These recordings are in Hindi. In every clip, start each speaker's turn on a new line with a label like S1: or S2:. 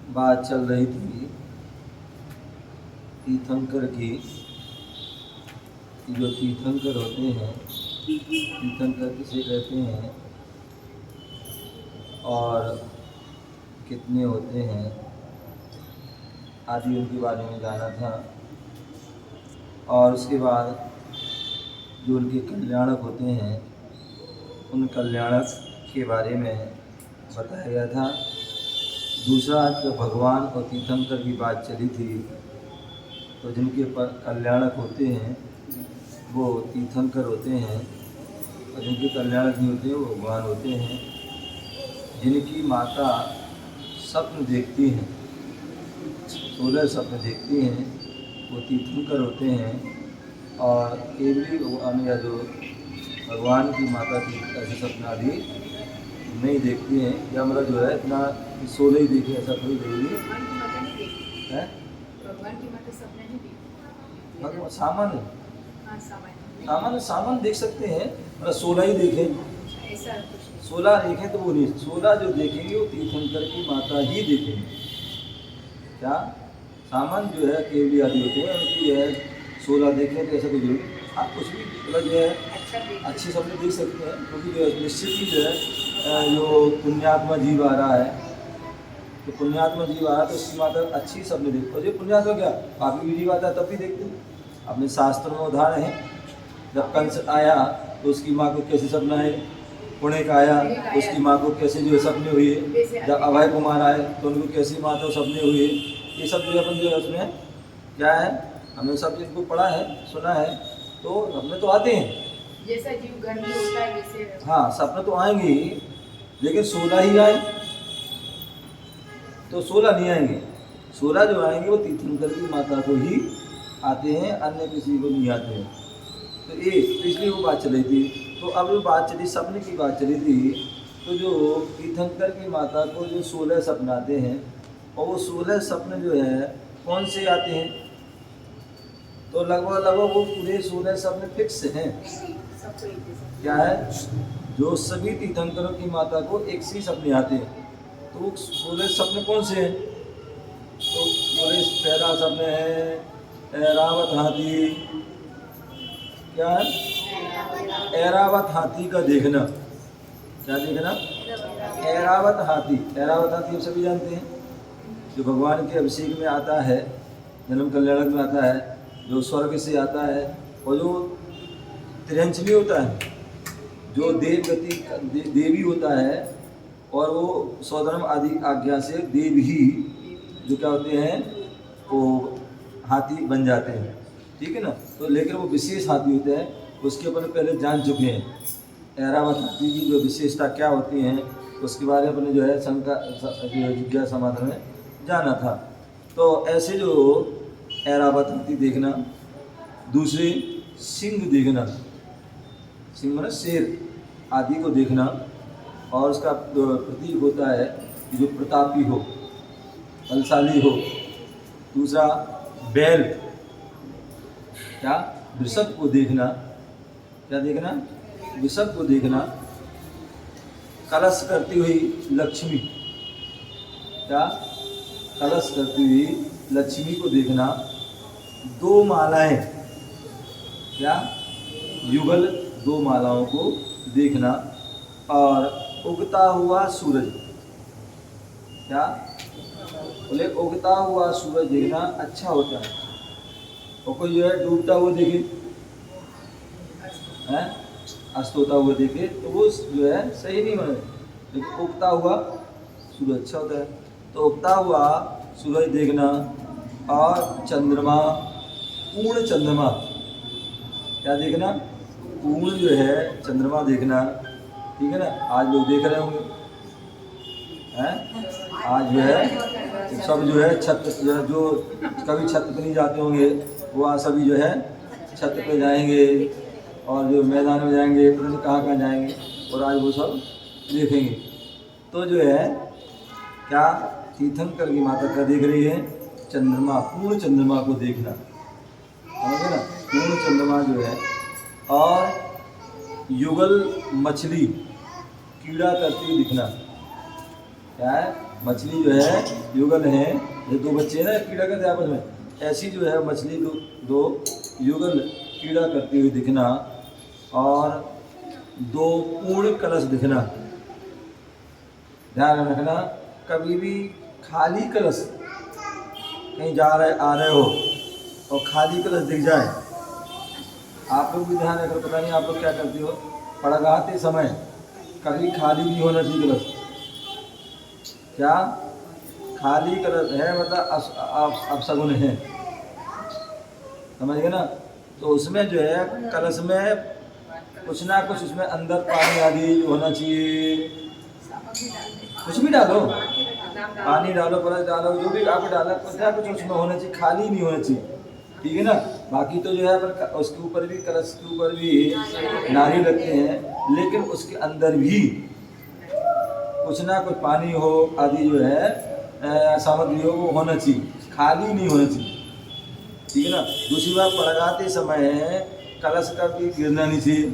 S1: बात चल रही थी तीर्थंकर की। जो तीर्थंकर होते हैं, तीर्थंकर किसे कहते हैं और कितने होते हैं आदि उनके बारे में जाना था। और उसके बाद जो उनके कल्याणक होते हैं उन कल्याणक के बारे में बताया गया था। दूसरा, जो भगवान और तीर्थंकर की बात चली थी, तो जिनके कल्याणक होते हैं वो तीर्थंकर होते हैं और जिनके कल्याणक नहीं होते वो भगवान होते हैं। जिनकी माता स्वप्न देखती हैं, 16 स्वप्न देखती हैं, वो तीर्थंकर होते हैं। और केवली भगवान या जो भगवान की माता की ऐसे स्वप्न आदि नहीं देखती हैं, या मतलब जो है इतना 16 ही देखे ऐसा कोई जरूरी है।
S2: भगवान की माता सपने नहीं देखती।
S1: भगवान सामान्य
S2: सामान्य
S1: सामान्य देख सकते हैं, मतलब 16 ही देखें,
S2: ऐसा कुछ
S1: 16 देखें तो वो नहीं, 16 जो देखेंगे वो तीर्थंकर की माता ही देखेंगे। क्या सामान्य जो है केवली आदि होते हैं उनकी जो है 16 देखें तो ऐसा कोई जरूरी। आप कुछ भी मतलब जो है अच्छे सपने देख सकते हैं, क्योंकि जो है निश्चित ही जो है जो पुण्यात्मा जीव आ रहा है, तो पुण्यात्मा जीव आ रहा है तो उसकी माता अच्छी सपने देखते। और जो पुण्यात्मा क्या पापी भी जीव आता है तब भी देखते हैं। अपने शास्त्रों में उदाहरण है, जब कंस आया तो उसकी माँ को कैसे सपना है, पुणे का आया तो उसकी माँ को कैसे जो है सपने हुई है, जब अभय कुमार आए तो उनको कैसी माँ तो सपने हुई है। ये सब जो अपन जो है उसमें क्या है, हमने सब इनको पढ़ा है, सुना है, तो सपने तो आते हैं।
S2: जैसा जीव घर में होता है वैसे।
S1: हाँ, सपने तो आएंगे ही, लेकिन 16 ही आए तो 16 नहीं आएंगे। 16 जो आएंगे वो तीर्थंकर की माता को ही आते हैं, अन्य किसी को नहीं आते हैं। तो ये पिछली वो बात चली थी। तो अब वो बात चली, सपने की बात चली थी। तो जो तीर्थंकर की माता को जो 16 सपने आते हैं, और वो 16 सपने जो है कौन से आते हैं, तो लगभग वो पूरे 16 सपने फिक्स हैं।
S2: सबको एक जैसा।
S1: क्या है, जो सभी तीर्थंकरों की माता को एक सी सपने आते हैं। तो वो 16 सपने कौन से हैं, तो पूरे पहला सपने है ऐरावत हाथी। क्या है, ऐरावत हाथी का देखना। क्या देखना, ऐरावत हाथी। ऐरावत हाथी हम सभी जानते हैं, जो भगवान के अभिषेक में आता है, जन्म कल्याणक में आता है, जो स्वर्ग से आता है, और जो त्रियंचली होता है, जो देवी होता है, और वो सौधर्म आदि आज्ञा से देव ही जो क्या होते हैं वो हाथी बन जाते हैं। ठीक है ना, तो लेकिन वो विशेष हाथी होते हैं, उसके अपन पहले जान चुके हैं। ऐरावत हाथी की जो विशेषता क्या होती हैं उसके बारे में अपने जो है जिज्ञासा समाधान में जाना था। तो ऐसे जो ऐरावत हाथी देखना, दूसरे सिंह देखना, सिंह मतलब शेर आदि को देखना, और उसका प्रतीक होता है कि जो प्रतापी हो, बलशाली हो। दूसरा बैल, क्या वृषभ को देखना। क्या देखना, वृषभ को देखना। कलश करती हुई लक्ष्मी, क्या कलश करती हुई लक्ष्मी को देखना। 2 मालाएं, क्या युगल 2 मालाओं को देखना। और उगता हुआ सूरज, क्या बोले, उगता हुआ सूरज देखना अच्छा होता है। और कोई जो है डूबता हुआ देखे, हैं अस्त होता हुआ देखे, तो वो जो है सही नहीं माने, लेकिन उगता हुआ सूरज अच्छा होता है। तो उगता हुआ सूरज देखना। और चंद्रमा, पूर्ण चंद्रमा, क्या देखना, पूर्ण जो है चंद्रमा देखना। ठीक है ना, आज लोग देख रहे होंगे हैं, आज जो है सब जो है छत जो कभी छत पे नहीं जाते होंगे, वो आज सभी जो है छत पे जाएंगे, और जो मैदान में जाएंगे, पता नहीं कहाँ जाएंगे, और आज वो सब देखेंगे। तो जो है क्या तीर्थंकर की माता क्या देख रही है, चंद्रमा, पूर्ण चंद्रमा को देखना, समझे ना, पूर्ण चंद्रमा जो है। और युगल मछली कीड़ा करती हुई दिखना, क्या है, मछली जो है युगल है, ये दो बच्चे हैं ना कीड़ा करते आपस में, ऐसी जो है मछली दो युगल कीड़ा करती हुई दिखना, और दो पूर्ण कलश दिखना। ध्यान रखना, कभी भी खाली कलश, कहीं जा रहे आ रहे हो और खाली कलश दिख जाए, आप लोग भी ध्यान रखो, पता नहीं आप लोग क्या करते हो, पड़गाते समय कभी खाली नहीं होना चाहिए कलश। क्या खाली कलश है मतलब अपशगुन है, समझ गए ना। तो उसमें जो है कलश में कुछ ना कुछ उसमें अंदर पानी आदि होना चाहिए, कुछ भी डालो, पानी डालो, कलश डालो, जो भी आप डालो, कुछ ना कुछ उसमें होना चाहिए, खाली नहीं होना चाहिए, ठीक है ना। बाकी तो जो है पर उसके ऊपर भी, कलश के ऊपर भी नारियल रखते हैं, लेकिन उसके अंदर भी कुछ ना कुछ पानी हो आदि जो है सामग्री हो वो होना चाहिए, खाली नहीं होना चाहिए, ठीक है ना। दूसरी बात, पड़गाते समय कलश का भी गिरना नहीं चाहिए,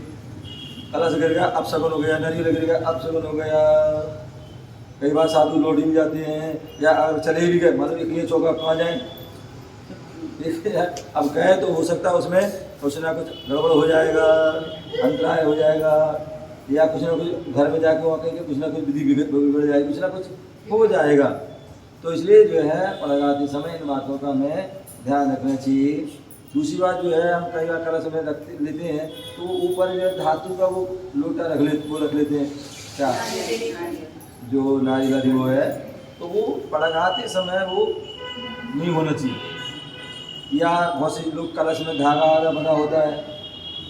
S1: कलश गिर गया अपशगुन हो गया, नारियल गिर गया अपशगुन हो गया। कई बार साधु लौट भी जाते हैं, या अगर चले भी गए, मतलब एक ये चौका कहाँ जाए, अब गए तो हो सकता है उसमें कुछ ना कुछ गड़बड़ हो जाएगा, अंतराय हो जाएगा, या कुछ ना कुछ घर में जाके वहाँ कहीं कुछ ना कुछ विधि बिगड़ जाएगी, कुछ ना कुछ हो जाएगा। तो इसलिए जो है पड़गाते समय इन बातों का हमें ध्यान रखना चाहिए। दूसरी बात जो है, हम कई बार कलश में रख लेते हैं तो ऊपर जो है धातु का वो लोटा रख लेते हैं, क्या जो नारियल आदि वो है, तो वो पड़गाते समय वो नहीं होना चाहिए। या बहुत से लोग कलश में धागा आधा बंधा होता है,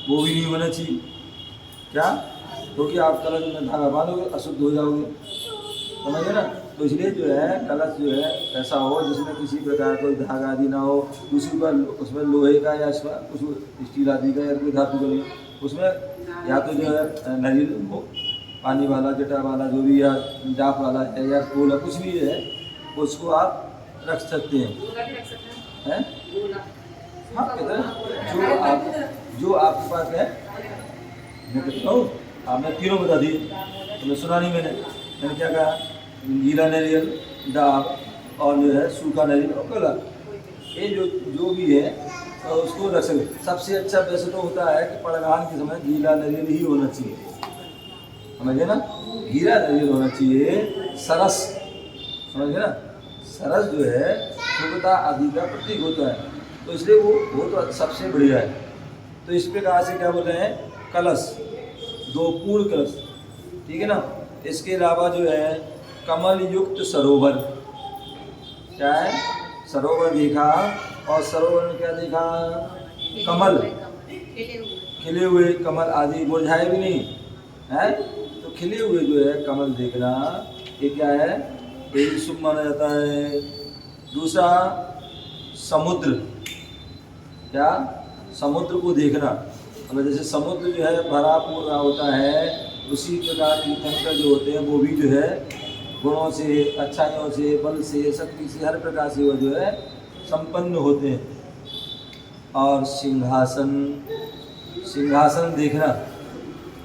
S1: वो भी नहीं होना चाहिए। क्या, क्योंकि आप कलश में धागा बांधोगे अशुद्ध हो जाओगे, समझे ना। तो इसलिए जो है कलश जो है ऐसा हो जिसमें किसी प्रकार कोई धागा आदि ना हो, दूसरी बार उसमें लोहे का या कुछ स्टील आदि का या कोई धातु का नहीं, उसमें या तो जो है नारियल हो, पानी वाला, जटा वाला, जो भी, या डाक वाला है, या फूल, कुछ भी है, उसको आप रख सकते हैं। हाँ, जो आपके पास है, मैं कहता हूँ, आपने तीनों बता दिए, तो मैं सुना नहीं, मैंने क्या कहा, गीला नारियल, डाक और जो है सूखा नारियल और कला, ये जो भी है तो उसको रख सकते। सबसे अच्छा वैसे तो होता है कि पड़गान के समय गीला नारियल ही होना चाहिए, समझे ना, गीला नारियल होना चाहिए। सरस, समझे ना, सरस जो है शुद्धता आदि का प्रतीक होता है, तो इसलिए वो तो सबसे बढ़िया है। तो इस प्रकार से क्या बोल रहे हैं, कलश, दो पूर्ण कलश, ठीक है ना। इसके अलावा जो है कमल युक्त सरोवर, क्या है, सरोवर देखा, और सरोवर में क्या देखा, कमल, खिले हुए कमल आदि, मुरझाए भी नहीं है, तो खिले हुए जो है कमल देखना, ये क्या है, ये शुभ माना जाता है। दूसरा समुद्र, क्या, समुद्र को देखना, मतलब जैसे समुद्र जो है भरा पूरा होता है, उसी प्रकार तीर्थंकर जो होते हैं वो भी जो है गुणों से, अच्छाइयों से, बल से, शक्ति से, हर प्रकार से वो जो है संपन्न होते हैं। और सिंहासन, सिंहासन देखना,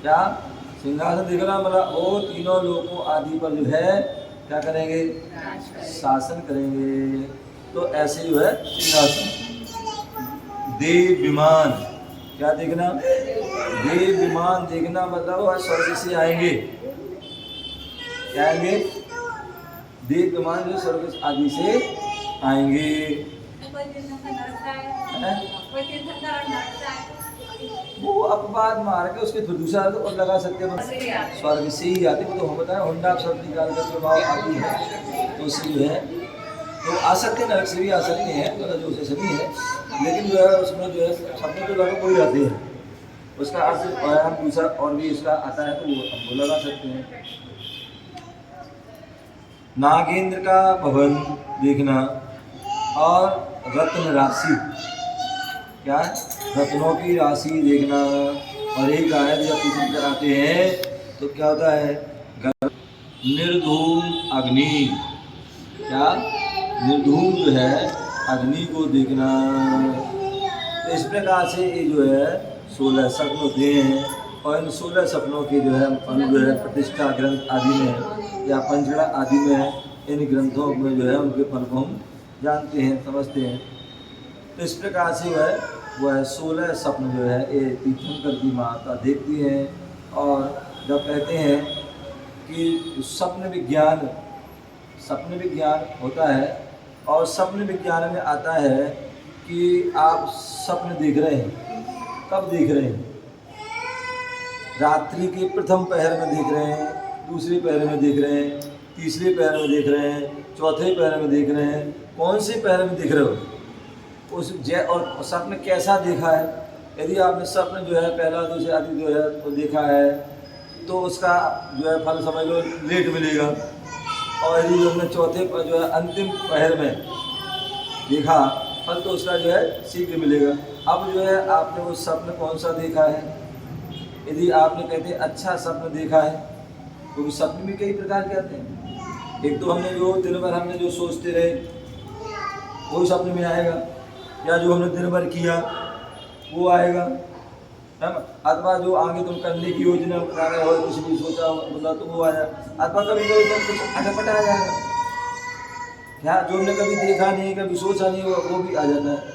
S1: क्या, सिंहासन देखना मतलब वो तीनों लोगों आदि पर जो है क्या करेंगे, शासन करेंगे, तो ऐसे जो है सिंहासन। देव विमान, क्या देखना, देव विमान देखना मतलब वह स्वर्ग से आएंगे, क्या आएंगे, देव विमान जो स्वर्ग आदि से आएंगे। वो अपवाद मार के उसके फिर दूसरा तो और लगा सकते हैं, स्वर्ग से ही आते, वो तो हम बताएं होंडा शब्द निकाल का प्रभाव आदि है, तो उससे जो है तो आ सकते हैं, नरक से भी आ सकते हैं, मतलब जो से सभी है, लेकिन जो है उसमें जो है शब्द तो लगा कोई आते हैं, उसका अर्थ हम दूसरा और भी इसका आता है तो वो लगा सकते हैं। नागेंद्र का भवन देखना, और रत्न राशि, क्या है, रत्नों की राशि देखना, और यही कहा है जब किसी कराते हैं तो क्या होता है, निर्धूम अग्नि, क्या, निर्धूम जो है अग्नि को देखना। तो इस प्रकार से ये जो है 16 सपन होते हैं, और इन 16 सपनों के जो है प्रतिष्ठा ग्रंथ आदि में या पंचगड़ा आदि में इन ग्रंथों में जो है उनके फल को हम जानते हैं, समझते हैं। तो इस प्रकार से वह 16 स्वप्न जो है ये तीर्थंकर की माता देखती हैं। और जब कहते हैं कि स्वप्न विज्ञान होता है, और स्वप्न विज्ञान में आता है कि आप स्वप्न देख रहे हैं। कब देख रहे हैं? रात्रि के प्रथम पहर में देख रहे हैं, दूसरे पहर में देख रहे हैं, तीसरे पहर में देख रहे हैं, चौथे पहर में देख रहे हैं। कौन से पहर में देख रहे हो? और स्वप्न कैसा देखा है? यदि आपने स्वप्न जो है पहला दूसरे आदि जो है तो देखा है, तो उसका जो है फल समझ लो लेट मिलेगा। और यदि जो हमने चौथे पर जो है अंतिम पहर में देखा फल, तो उसका जो है शीघ्र मिलेगा। अब जो है आपने वो स्वप्न कौन सा देखा है? यदि आपने कहते हैं अच्छा स्वप्न देखा है, तो स्वप्न भी कई प्रकार के आते हैं। एक तो हमने जो दिन भर हमने जो सोचते रहे वो स्वप्न में आएगा, या जो हमने दिन भर किया वो आएगा, है ना। अथवा जो आगे तुम करने की योजना बना रहे हो, कुछ भी सोचा बोला तो वो आया। अथवा कभी कुछ अटपटा आ जाएगा, क्या जो हमने कभी देखा नहीं, कभी सोचा नहीं, वो भी आ जाता है।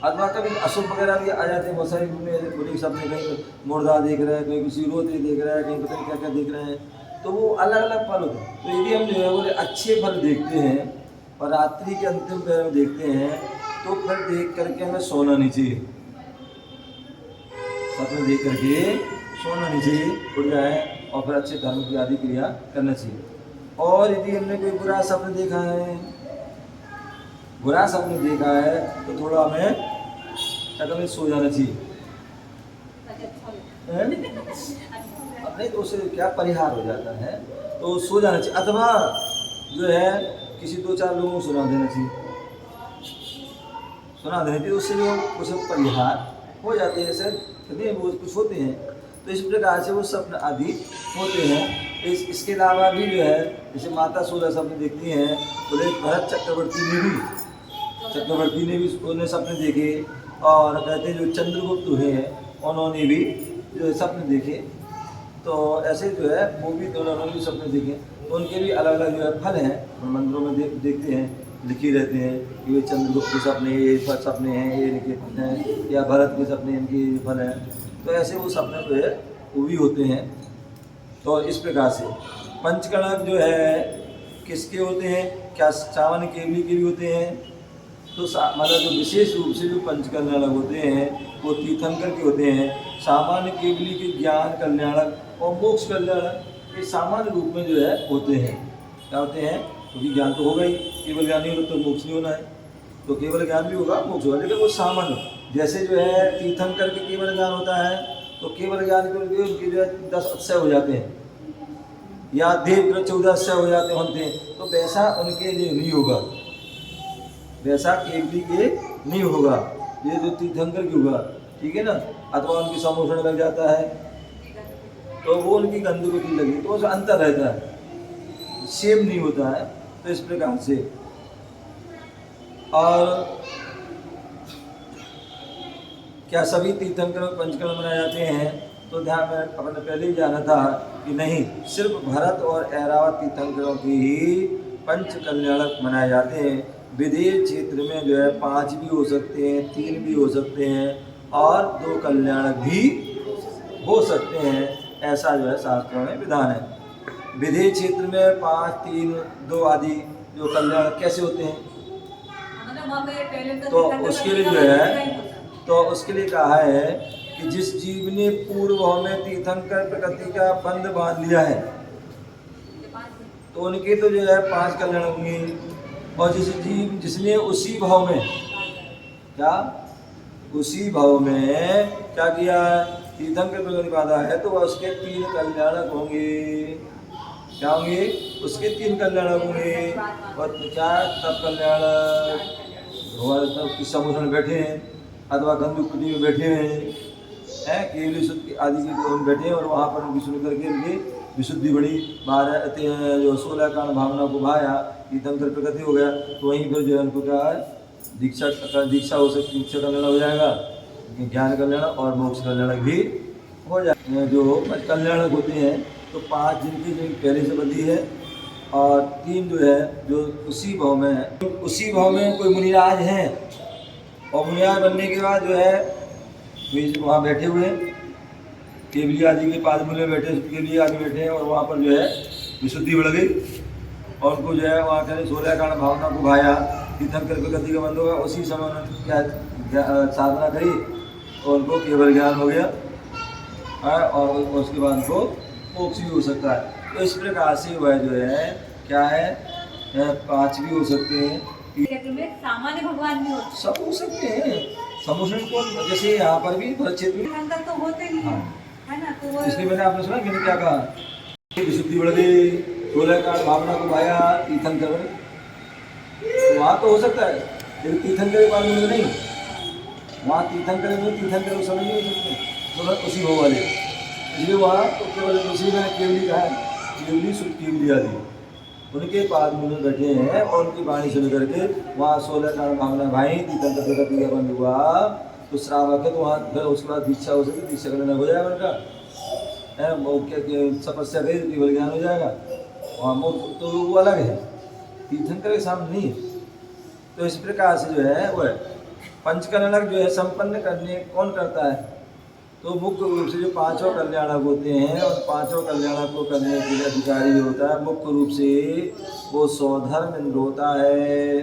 S1: अथवा कभी अशुभ वगैरह भी आ जाते हैं। बहुत सारे बुरी सपने, कहीं मुर्दा देख रहे हैं, कहीं किसी रोते देख रहे हैं, कहीं पता नहीं क्या क्या देख रहे हैं, तो वो अलग अलग फल होते हैं। तो यदि हम जो है वो अच्छे फल देखते हैं और रात्रि के अंतिम पहर में देखते हैं, तो फिर देख करके हमें सोना नहीं चाहिए। सपने देख करके सोना नहीं चाहिए, उठ जाए और फिर अच्छे धर्म की आदि क्रिया करना चाहिए। और यदि हमने कोई बुरा सपने देखा है, तो थोड़ा हमें कदम सो जाना चाहिए। नहीं तो उससे क्या परिहार हो जाता है, तो सो जाना चाहिए। अथवा जो है किसी 2-4 लोगों को सुना देना चाहिए, उससे जो कुछ परिहार हो जाते हैं। ऐसे वो कुछ होते हैं, तो इस प्रकार से वो स्वप्न आदि होते हैं। इसके अलावा भी जो है जैसे माता 16 स्वप्न देखती हैं, बोले भरत चक्रवर्ती ने भी उन्होंने सपने देखे। और कहते हैं जो चंद्रगुप्त हुए हैं उन्होंने भी जो सपने देखे। तो ऐसे जो है वो भी दोनों भी सपने देखे, तो उनके भी अलग अलग जो है फल हैं, मंदिरों में देखते हैं, लिखे रहते हैं कि ये चंद्रगुप्त के सपने ये सपने हैं, ये इनके फल हैं, या भरत के सपने इनके फल हैं। तो ऐसे वो सपने जो है वो भी होते हैं। तो इस प्रकार से पंचकणक जो है किसके होते हैं? क्या सामान्य केवली के भी होते हैं? तो मतलब जो विशेष रूप से जो पंचकल्याणक होते हैं वो तीर्थंकर के होते हैं। सामान्य केवली के ज्ञान कल्याणक और मोक्ष कल्याणक, ये सामान्य रूप में जो है होते हैं। क्या होते हैं? क्योंकि ज्ञान तो होगा ही, केवल ज्ञान नहीं होगा तो मोक्ष नहीं होना है, तो केवल ज्ञान भी होगा, मोक्ष होगा। लेकिन वो सामान्य, जैसे जो है तीर्थंकर के केवल ज्ञान होता है, तो केवल ज्ञान के लिए उनके जो है 10 अक्षय हो जाते हैं, या देव 14 अक्षय हो जाते हैं। तो वैसा उनके लिए नहीं होगा, वैसा केवली के नहीं होगा, ये जो तीर्थंकर की होगा, ठीक है ना। अथवा उनकी समोषण लग जाता है, तो वो उनकी गंदगी लगी, तो उसमें अंतर रहता है, सेम नहीं होता है। तो इस प्रकार से और क्या सभी तीर्थंकर पंचकर्म मनाए जाते हैं? तो ध्यान में अपने पहले ही जाना था कि नहीं, सिर्फ भरत और ऐरावत तीर्थंकरों की ही पंच कल्याणक मनाए जाते हैं। विदेश क्षेत्र में जो है 5 भी हो सकते हैं, 3 भी हो सकते हैं, और 2 कल्याणक भी हो सकते हैं। ऐसा जो है शास्त्रों में विधान है। विदेश क्षेत्र में 5, 3, 2 आदि जो कल्याणक कैसे होते हैं? तो उसके लिए जो है, तो उसके लिए कहा है कि जिस जीव ने पूर्व भाव में तीर्थंकर प्रकृति का बंध बांध लिया है, तो उनके तो जो है 5 कल्याण होंगे। और जिसने उसी भाव में क्या किया, तीर्थंकर प्रकृति बांधा है, तो वह उसके 3 कल्याणक होंगे। क्या होंगे? उसके 3 कल्याणक होंगे। और क्या तब कल्याणक? भगवान समूह में बैठे हैं, अथवा गंधुकुटी में बैठे हैं, केवली शुद्ध आदि के बैठे हैं, और वहाँ पर उनकी सुन करके उनकी विशुद्धि बड़ी। 12 जो 16 कांड भावना को भाया, तीर्थंकर प्रकृति हो गया, तो वहीं पर जो है उनको क्या है, दीक्षा हो सकती, दीक्षा कल्याण हो जाएगा, ज्ञान कल्याण और मोक्ष कल्याणक भी हो जाए। जो कल्याणक होते हैं, तो 5 जिनकी पहले से बंधी है, और 3 जो है जो उसी भाव में है। उसी भाव में कोई मुनिराज हैं और मुनिराज बनने के बाद जो है वहाँ बैठे हुए हैं, केवली आदि के पाद में बैठे, केवली आदि बैठे हैं और वहाँ पर जो है विशुद्धि बढ़ गई और उनको जो है वहाँ कहते 16 कारण भावना को भाया, तीर्थंकर के गति का बंद होगा। उसी समय उन्होंने क्या साधना करी और उनको केवल ज्ञान हो गया और उसके बाद उनको मोक्ष भी हो सकता है। तो इस प्रकार से वह जो है क्या है 5 भी हो सकते हैं,
S3: में सामान्य भगवान भी होते
S1: सब हो सकते हैं। समुद्र को जैसे यहाँ पर भी क्षेत्र में
S3: अंदर तो होते ही हैं, है ना। तो वो
S1: इसलिए मैंने आपने सुना मैंने क्या कहा, विशुद्धि बढ़ गई, 16 कारण भावना को भाया, तीर्थंकर तो वहाँ तो हो सकता है, लेकिन तीर्थंकर के बारे में नहीं। वहाँ तीर्थंकर में तीर्थंकर को समझ नहीं हो सकते, तो उसी हो वाले, इसलिए वहाँ तो केवल उसी में केवली कहा है, केवली शुद्ध केवली आदि उनके पाद में बैठे हैं और उनकी वाणी सुन करके वहाँ 16 कारण भावना भाई तीर्थंकर के गति का बंद हुआ तो श्रावक है, तो वहाँ फिर उसके बाद दीक्षा हो सकती, दीक्षा करना हो जाएगा उनका तपस्या करी केवल ज्ञान हो जाएगा, वहाँ मोक्ष तो वो अलग है, तीर्थंकर के सामने नहीं। तो इस प्रकार से जो है वह पंचकल्याणक जो है संपन्न करने कौन करता है, तो मुख्य रूप से जो 5 कल्याणक होते हैं और 5 कल्याणक को करने के लिए अधिकारी होता है मुख्य रूप से वो स्वधर्म इंद्र होता है।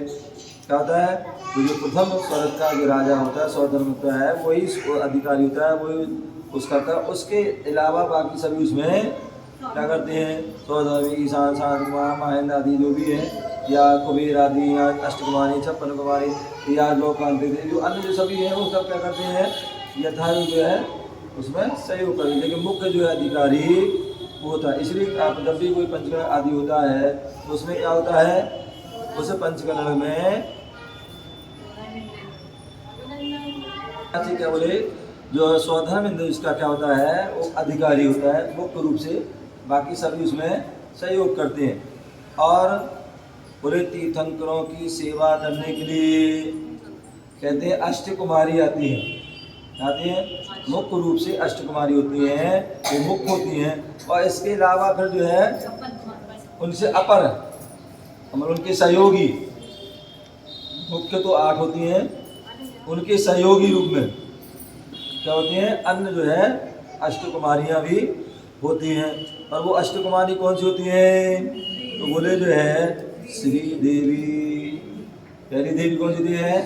S1: क्या होता है, तो जो प्रथम स्वर्ग का जो राजा होता है स्वधर्म होता है वही अधिकारी होता है, वही उसका करता है। उसके अलावा बाकी सभी उसमें क्या करते हैं, स्वधर्म ईशान साधुमा महेंद्र आदि जो भी है या कुबेर आदि या अष्टकुमारी 56 कुमारी या लोकांतिक जो अन्य जो सभी हैं वो सब क्या करते हैं यथारूप जो है उसमें सहयोग करें, लेकिन मुख्य जो है अधिकारी वो होता है। इसलिए आप जब भी कोई पंचकरण आदि होता है तो उसमें क्या होता है, उस पंचकरण में क्या बोले जो स्वधर्म इंद्र इसका क्या होता है वो अधिकारी होता है मुख्य रूप से, बाकी सभी उसमें सहयोग करते हैं। और बोले तीर्थंकरों की सेवा करने के लिए कहते हैं अष्टकुमारी आती हैं मुख्य रूप से अष्टकुमारी होती हैं, वो मुख्य होती हैं और इसके अलावा फिर जो है उनसे अपर मतलब उनके सहयोगी, मुख्य तो 8 होती हैं, उनके सहयोगी रूप में क्या होती हैं अन्य जो है अष्टकुमारियाँ भी होती हैं। और वो अष्टकुमारी कौन सी होती हैं, तो बोले जो है श्री देवी, पहली देवी कौन सी है,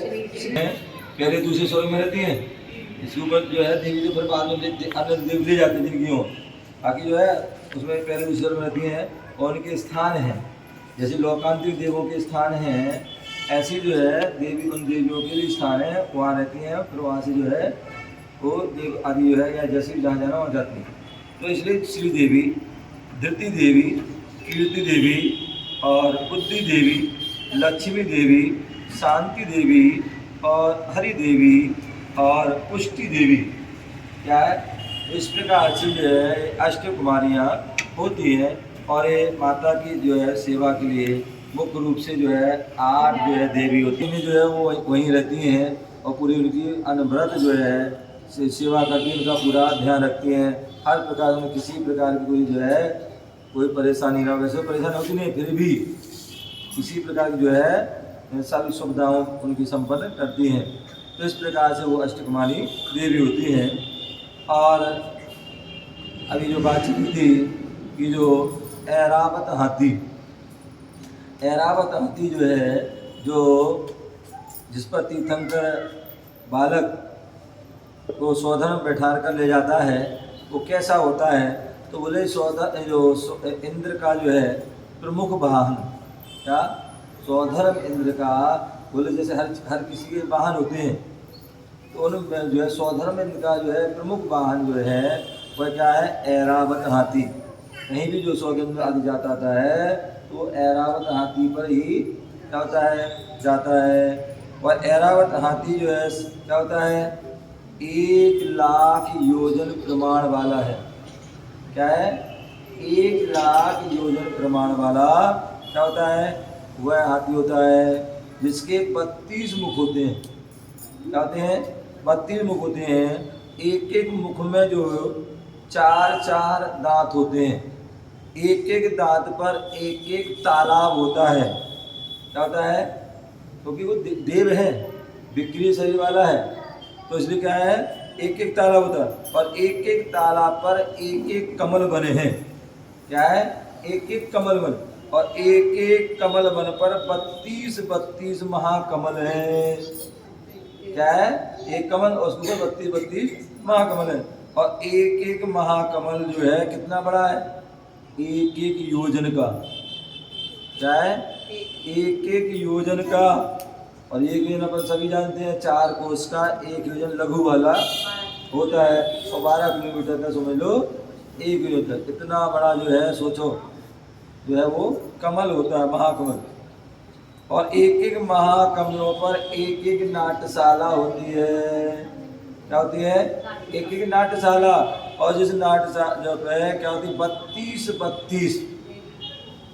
S1: पहले दूसरे स्वर्ग में रहती हैं, इसके ऊपर जो है देवी जो फिर बाद में अन्य देव ले जाते हैं जिनकी हों, बाकी जो है उसमें पहले दूसरे स्वर्ग में रहती हैं और उनके स्थान हैं जैसे लोकांतिक देवों के स्थान हैं, ऐसी जो है देवी उन देवियों के भी स्थान है वहाँ रहती हैं, फिर वहाँ से जो है वो देव आदि जो है या जैसे भी जहाँ जाना वहाँ जाती हैं। तो इसलिए श्री देवी, धृति देवी, कीर्ति देवी और बुद्धि देवी, लक्ष्मी देवी, शांति देवी और हरि देवी और पुष्टि देवी क्या है, इस प्रकार से जो है अष्टकुमारियाँ होती हैं। और ये माता की जो है सेवा के लिए मुख्य रूप से जो है 8 जो है देवी होती हैं, जो है वो वहीं रहती हैं और पूरी उनकी अनव्रत जो है सेवा करती हैं, उनका पूरा ध्यान रखती हैं, हर प्रकार में किसी प्रकार की कोई जो है कोई परेशानी ना हो। वैसे परेशानी होती नहीं, फिर भी किसी प्रकार की जो है सभी सुविधाओं उनकी संपन्न करती हैं। तो इस प्रकार से वो अष्टकुमारी देवी होती हैं। और अभी जो बात चली थी कि जो ऐरावत हाथी, ऐरावत हाथी जो है जो जिस पर तीर्थंकर बालक को स्वधर्म बैठा कर ले जाता है वो कैसा होता है, तो बोले इंद्र का जो है प्रमुख वाहन, क्या स्वधर्म इंद्र का बोले जैसे हर किसी के वाहन होते हैं, तो उनमें जो है स्वधर्म इंद्र का जो है प्रमुख वाहन जो है वह क्या है ऐरावत हाथी। कहीं भी जो स्वधर्म आदि जाता है तो ऐरावत हाथी पर ही क्या होता है जाता है। और ऐरावत हाथी जो है क्या होता है 1 लाख योजन प्रमाण वाला है। क्या है 1 लाख योजन प्रमाण वाला क्या होता है वह हाथी होता है जिसके 32 मुख होते हैं। क्या होते हैं 32 मुख होते हैं, एक एक मुख में जो 4-4 दांत होते हैं। एक एक दांत पर एक एक तालाब होता है। क्या होता है? क्योंकि वो देव है, विक्री शरीर वाला है, तो इसलिए क्या है, एक एक तालाब होता है। और एक एक तालाब पर एक एक कमल बने हैं। क्या है? एक एक कमल बन, और एक एक कमल बन पर 32 महाकमल है। क्या है? एक कमल और उसके ऊपर 32 महाकमल है। और एक एक महाकमल जो है कितना बड़ा है? एक एक योजन का। क्या है? एक एक योजन का। और एक योजन अपन सभी जानते हैं 4 कोस का एक योजन लघु वाला होता है, और 12 किलोमीटर का समझ लो एक योजन। इतना बड़ा जो है सोचो, जो है वो कमल होता है, महाकमल। और एक एक महाकमलों पर एक एक नाट्यशाला होती है। क्या होती है? एक एक नाट्यशाला। और जिस नाट्यशाला जो है क्या होती है, 32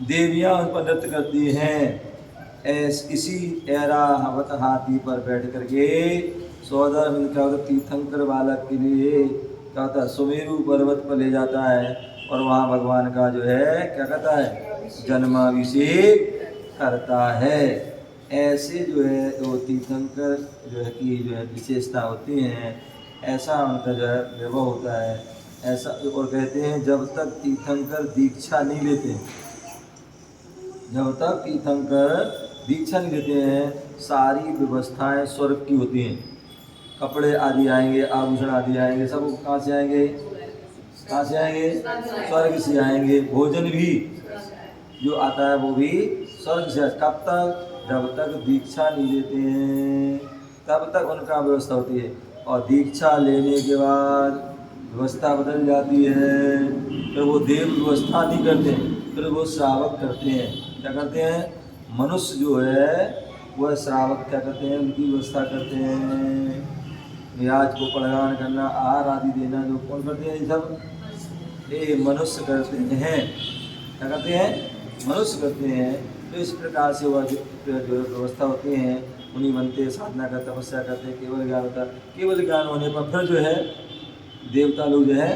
S1: देवियां उन पर नृत्य करती हैं। इसी ऐरावत हाथी पर बैठ करके 14 दिन क्या होता है, तीर्थंकर बालक के लिए क्या होता है, सुमेरु पर्वत पर ले जाता है, और वहाँ भगवान का जो है क्या कहता है, जन्माभिषेक करता है। ऐसे जो है वो तीर्थंकर जो है की जो है विशेषता होती हैं, ऐसा उनका जो है वैभव होता है। ऐसा और कहते हैं जब तक तीर्थंकर दीक्षा नहीं लेते, जब तक तीर्थंकर दीक्षा नहीं लेते हैं, सारी व्यवस्थाएं स्वर्ग की होती हैं। कपड़े आदि आएंगे, आभूषण आदि आएंगे, सब कहाँ से आएंगे? कहाँ से आएंगे? स्वर्ग से आएंगे। भोजन भी जो आता है वो भी स्वर्ग से। कब तक? जब तक दीक्षा नहीं लेते हैं तब तक उनका व्यवस्था होती है। और दीक्षा लेने के बाद व्यवस्था बदल जाती है, फिर वो देव व्यवस्था नहीं करते, फिर वो श्रावक करते हैं। क्या करते हैं? मनुष्य जो है वह श्रावक क्या करते हैं, उनकी व्यवस्था करते हैं। ब्याज को प्रदान करना, आहार आदि देना, जो कौन करते हैं? ये सब ये मनुष्य करते हैं। क्या करते हैं? मनुष्य करते हैं। तो इस प्रकार से वह जो व्यवस्था होती है, उन्हीं बनते साधना कर तपस्या करते हैं, केवल ज्ञान होता है। केवल ज्ञान होने पर फिर जो है देवता लोग जो है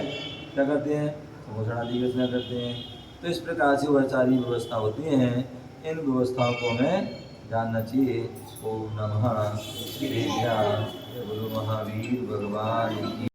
S1: क्या करते हैं, भोजन आदि रचना करते हैं। तो इस प्रकार से वह सारी व्यवस्था होती हैं। इन व्यवस्थाओं को हमें जानना चाहिए। ओम नमः शिवाय। गुरु महावीर भगवान की